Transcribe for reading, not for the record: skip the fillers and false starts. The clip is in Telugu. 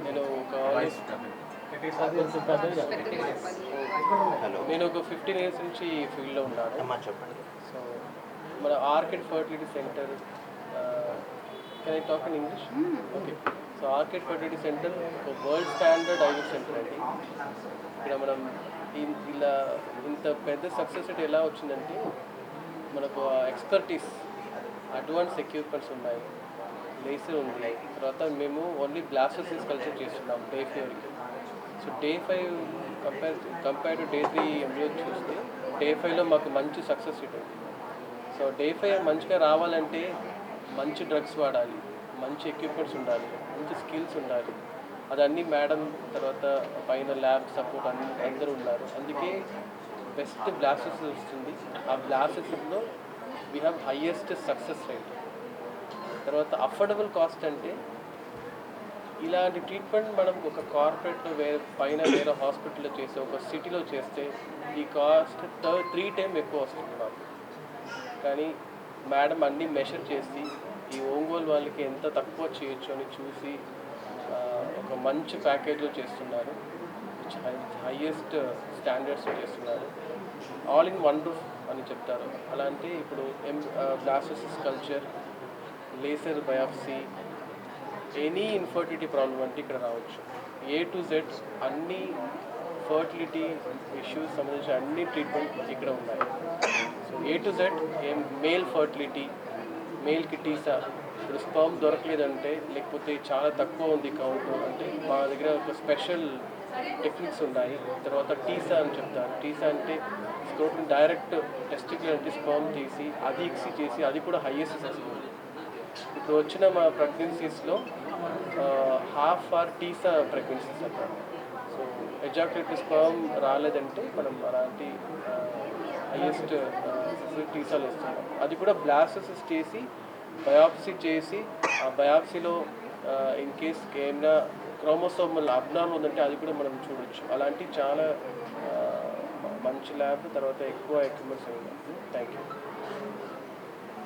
నేను ఒక హలో నేను ఒక 15 ఇయర్స్ నుంచి ఈ ఫీల్డ్లో ఉన్నాను. అమ్మా చెప్పండి. సో మన orchid fertility centre, can I talk in English? Okay. So orchid fertility centre ఒక వరల్డ్ స్టాండర్డ్ ఐవీఎఫ్ సెంటర్ అండి. ఇక్కడ మనం ఇలా ఇంత పెద్ద సక్సెస్ రేట్ ఎలా వచ్చిందంటే మనకు ఎక్స్పర్టీస్, అడ్వాన్స్ ఎక్విప్మెంట్స్ ఉన్నాయి, లేసర్ ఉంది. తర్వాత మేము ఓన్లీ బ్లాస్టోసిస్ కల్చర్ చేస్తున్నాం డే 5కి. So day 5 compare to day 3 embryo చూస్తే డే 5లో మాకు మంచి సక్సెస్ రేట్ ఉంది. సో డే 5 మంచిగా రావాలంటే మంచి డ్రగ్స్ వాడాలి, మంచి ఎక్విప్మెంట్స్ ఉండాలి, మంచి స్కిల్స్ ఉండాలి. అదన్నీ మేడం తర్వాత పైన ల్యాబ్ సపోర్ట్ అందరూ ఉన్నారు. అందుకే బెస్ట్ బ్లాస్టోసిస్ వస్తుంది. ఆ బ్లాస్టోసిస్లో we have highest success rate. తర్వాత అఫోర్డబుల్ కాస్ట్ అంటే ఇలాంటి ట్రీట్మెంట్ మనం ఒక కార్పొరేట్లో వేరే హాస్పిటల్లో చేస్తే, ఒక సిటీలో చేస్తే ఈ కాస్ట్ 3 టైమ్ ఎక్కువ వస్తుంది మాకు. కానీ మేడం అన్నీ మెషర్ చేసి ఈ ఒంగోలు వాళ్ళకి ఎంత తక్కువ చేయొచ్చు అని చూసి ఒక మంచి ప్యాకేజ్లో చేస్తున్నారు. హైయెస్ట్ స్టాండర్డ్స్ చేస్తున్నారు. ఆల్ ఇన్ వన్ రూఫ్ అని చెప్తారు. అలా అంటే ఇప్పుడు blastocyst culture, laser biopsy, any infertility problem అంటే ఇక్కడ రావచ్చు. A to Z అన్ని ఫర్టిలిటీ ఇష్యూస్ సంబంధించిన అన్ని ట్రీట్మెంట్ ఇక్కడ ఉన్నాయి. సో A to Z male fertility, మేల్కి టీసా, ఇప్పుడు స్పర్మ్ దొరకలేదంటే లేకపోతే చాలా తక్కువ ఉంది కౌంట్ అంటే మా దగ్గర ఒక స్పెషల్ టెక్నిక్స్ ఉన్నాయి. తర్వాత టీసా అని చెప్తారు. టీసా అంటే స్క్రోట్ని డైరెక్ట్ టెస్టిక్యులర్ అంటే స్పర్మ్ తీసి అది ఎక్సీ చేసి అది కూడా హైయెస్ట్ సక్సెస్ఫుల్. ఇప్పుడు వచ్చిన మా ప్రెగ్నెన్సీస్లో హాఫ్ ఆర్ టీసా ప్రెగ్నెన్సీస్ అన్నమాట. సో ఎజాక్యులేటెడ్ స్పర్మ్ రాలేదంటే మనం అలాంటి హైయెస్ట్ టీసాలు ఇస్తున్నాం. అది కూడా బ్లాస్టోసిస్ చేసి బయాప్సీ చేసి ఆ బయాప్సీలో ఇన్ కేస్ ఏమైనా క్రోమోసోమల్ అబ్నార్మల్ ఉందంటే అది కూడా మనం చూడొచ్చు. అలాంటి చాలా మంచి ల్యాబ్, తర్వాత ఎక్కువ ఎక్విప్మెంట్స్ ఉన్నాయి. Thank you.